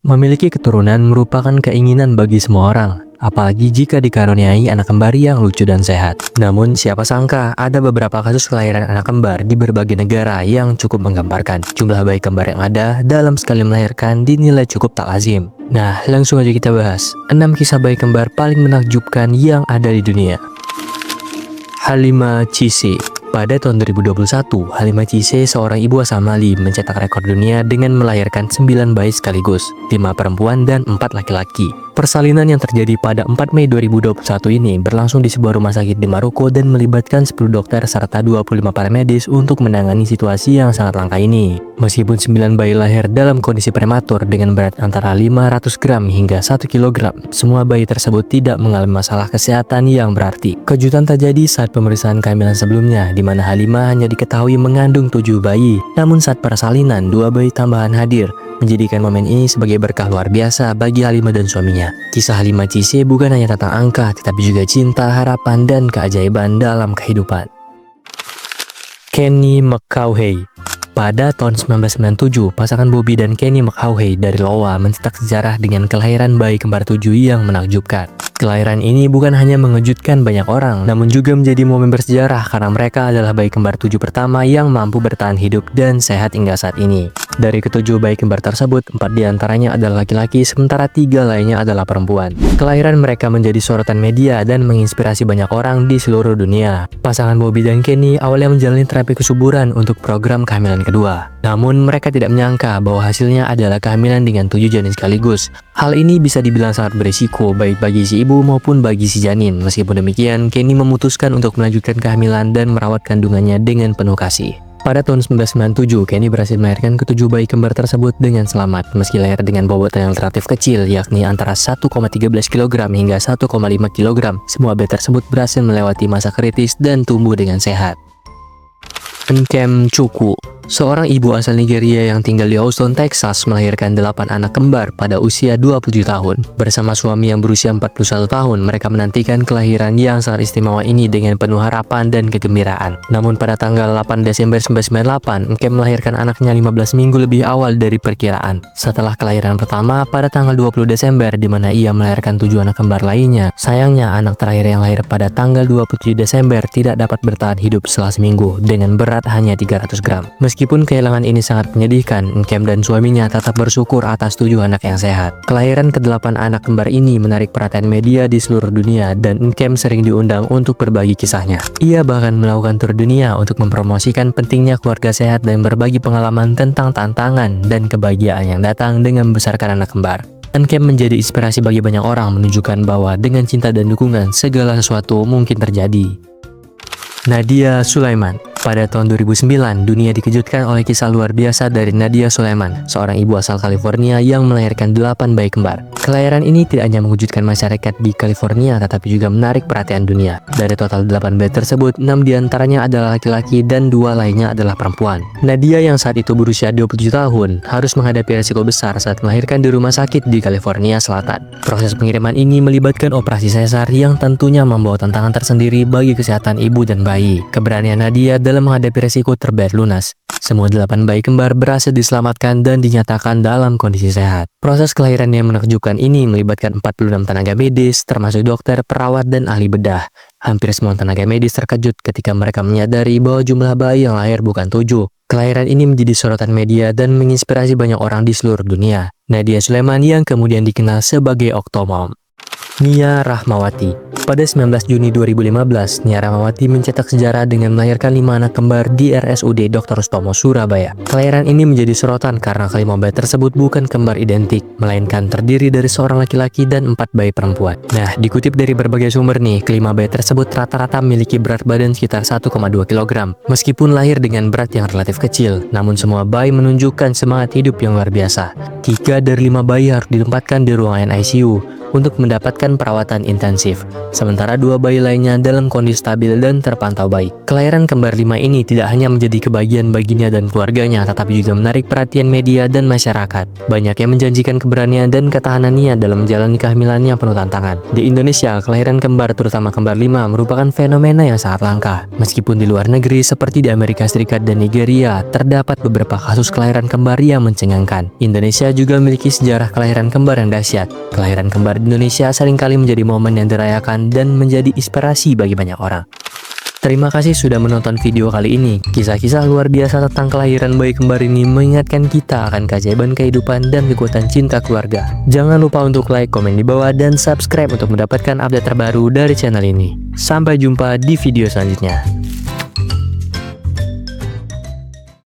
Memiliki keturunan merupakan keinginan bagi semua orang, apalagi jika dikaruniai anak kembar yang lucu dan sehat. Namun siapa sangka ada beberapa kasus kelahiran anak kembar di berbagai negara yang cukup menggambarkan. Jumlah bayi kembar yang ada dalam sekali melahirkan dinilai cukup tak lazim. Nah, langsung aja kita bahas 6 kisah bayi kembar paling menakjubkan yang ada di dunia. Halima Cisse. Pada tahun 2021, Halima Cisse, seorang ibu asal Mali, mencetak rekor dunia dengan melahirkan 9 bayi sekaligus, 5 perempuan dan 4 laki-laki. Persalinan yang terjadi pada 4 Mei 2021 ini berlangsung di sebuah rumah sakit di Maroko dan melibatkan 10 dokter serta 25 paramedis untuk menangani situasi yang sangat langka ini. Meskipun 9 bayi lahir dalam kondisi prematur dengan berat antara 500 gram hingga 1 kilogram, semua bayi tersebut tidak mengalami masalah kesehatan yang berarti. Kejutan terjadi saat pemeriksaan kehamilan sebelumnya, di mana Halima hanya diketahui mengandung 7 bayi. Namun saat persalinan, 2 bayi tambahan hadir, menjadikan momen ini sebagai berkah luar biasa bagi Halima dan suaminya. Kisah Halima Cisse bukan hanya tentang angka, tetapi juga cinta, harapan, dan keajaiban dalam kehidupan. Kenny McCaughey. Pada tahun 1997, pasangan Bobby dan Kenny McCaughey dari Iowa mencetak sejarah dengan kelahiran bayi kembar 7 yang menakjubkan. Kelahiran ini bukan hanya mengejutkan banyak orang, namun juga menjadi momen bersejarah karena mereka adalah bayi kembar 7 pertama yang mampu bertahan hidup dan sehat hingga saat ini. Dari ketujuh bayi kembar tersebut, 4 diantaranya adalah laki-laki, sementara 3 lainnya adalah perempuan. Kelahiran mereka menjadi sorotan media dan menginspirasi banyak orang di seluruh dunia. Pasangan Bobby dan Kenny awalnya menjalani terapi kesuburan untuk program kehamilan kedua. Namun mereka tidak menyangka bahwa hasilnya adalah kehamilan dengan 7 janin sekaligus. Hal ini bisa dibilang sangat berisiko baik bagi si ibu maupun bagi si janin. Meskipun demikian, Kenny memutuskan untuk melanjutkan kehamilan dan merawat kandungannya dengan penuh kasih. Pada tahun 1997, Kenny berhasil melahirkan ketujuh bayi kembar tersebut dengan selamat, meski lahir dengan bobot yang relatif kecil, yakni antara 1,13 kg hingga 1,5 kg. Semua bayi tersebut berhasil melewati masa kritis dan tumbuh dengan sehat. Nkem Chukwu. Seorang ibu asal Nigeria yang tinggal di Houston, Texas, melahirkan 8 anak kembar pada usia 27 tahun. Bersama suami yang berusia 41 tahun, mereka menantikan kelahiran yang sangat istimewa ini dengan penuh harapan dan kegembiraan. Namun pada tanggal 8 Desember 1998, Nkem melahirkan anaknya 15 minggu lebih awal dari perkiraan. Setelah kelahiran pertama pada tanggal 20 Desember, di mana ia melahirkan 7 anak kembar lainnya. Sayangnya, anak terakhir yang lahir pada tanggal 27 Desember tidak dapat bertahan hidup setelah seminggu dengan berat hanya 300 gram. Meskipun kehilangan ini sangat menyedihkan, Nkem dan suaminya tetap bersyukur atas 7 anak yang sehat. Kelahiran ke-8 anak kembar ini menarik perhatian media di seluruh dunia dan Nkem sering diundang untuk berbagi kisahnya. Ia bahkan melakukan tur dunia untuk mempromosikan pentingnya keluarga sehat dan berbagi pengalaman tentang tantangan dan kebahagiaan yang datang dengan membesarkan anak kembar. Nkem menjadi inspirasi bagi banyak orang, menunjukkan bahwa dengan cinta dan dukungan segala sesuatu mungkin terjadi. Nadia Sulaiman. Pada tahun 2009, dunia dikejutkan oleh kisah luar biasa dari Nadia Sulaiman, seorang ibu asal California yang melahirkan 8 bayi kembar. Kelahiran ini tidak hanya mengejutkan masyarakat di California, tetapi juga menarik perhatian dunia. Dari total 8 bayi tersebut, 6 diantaranya adalah laki-laki dan 2 lainnya adalah perempuan. Nadia yang saat itu berusia 27 tahun, harus menghadapi resiko besar saat melahirkan di rumah sakit di California Selatan. Proses pengiriman ini melibatkan operasi sesar yang tentunya membawa tantangan tersendiri bagi kesehatan ibu dan bayi. Keberanian Nadia dalam menghadapi resiko terbayar lunas. Semua 8 bayi kembar berhasil diselamatkan dan dinyatakan dalam kondisi sehat. Proses kelahiran yang menakjubkan ini melibatkan 46 tenaga medis, termasuk dokter, perawat, dan ahli bedah. Hampir semua tenaga medis terkejut ketika mereka menyadari bahwa jumlah bayi yang lahir bukan 7. Kelahiran ini menjadi sorotan media dan menginspirasi banyak orang di seluruh dunia. Nadia Sulaiman yang kemudian dikenal sebagai Octomom. Nia Rahmawati. Pada 19 Juni 2015, Nia Rahmawati mencetak sejarah dengan melahirkan 5 anak kembar di RSUD Dr. Sutomo, Surabaya. Kelahiran ini menjadi sorotan karena kelima bayi tersebut bukan kembar identik, melainkan terdiri dari seorang laki-laki dan 4 bayi perempuan. Nah, dikutip dari berbagai sumber nih, kelima bayi tersebut rata-rata memiliki berat badan sekitar 1,2 kg. Meskipun lahir dengan berat yang relatif kecil, namun semua bayi menunjukkan semangat hidup yang luar biasa. 3 dari 5 bayi harus ditempatkan di ruangan ICU. untuk mendapatkan perawatan intensif. Sementara 2 bayi lainnya dalam kondisi stabil dan terpantau baik. Kelahiran kembar 5 ini tidak hanya menjadi kebahagiaan baginya dan keluarganya, tetapi juga menarik perhatian media dan masyarakat. Banyak yang menjanjikan keberanian dan ketahanannya dalam menjalani kehamilannya penuh tantangan. Di Indonesia, kelahiran kembar, terutama kembar 5, merupakan fenomena yang sangat langka. Meskipun di luar negeri seperti di Amerika Serikat dan Nigeria, terdapat beberapa kasus kelahiran kembar yang mencengangkan. Indonesia juga memiliki sejarah kelahiran kembar yang dahsyat. Kelahiran kembar di Indonesia seringkali menjadi momen yang dirayakan dan menjadi inspirasi bagi banyak orang. Terima kasih sudah menonton video kali ini. Kisah-kisah luar biasa tentang kelahiran bayi kembar ini mengingatkan kita akan keajaiban kehidupan dan kekuatan cinta keluarga. Jangan lupa untuk like, komen di bawah, dan subscribe untuk mendapatkan update terbaru dari channel ini. Sampai jumpa di video selanjutnya.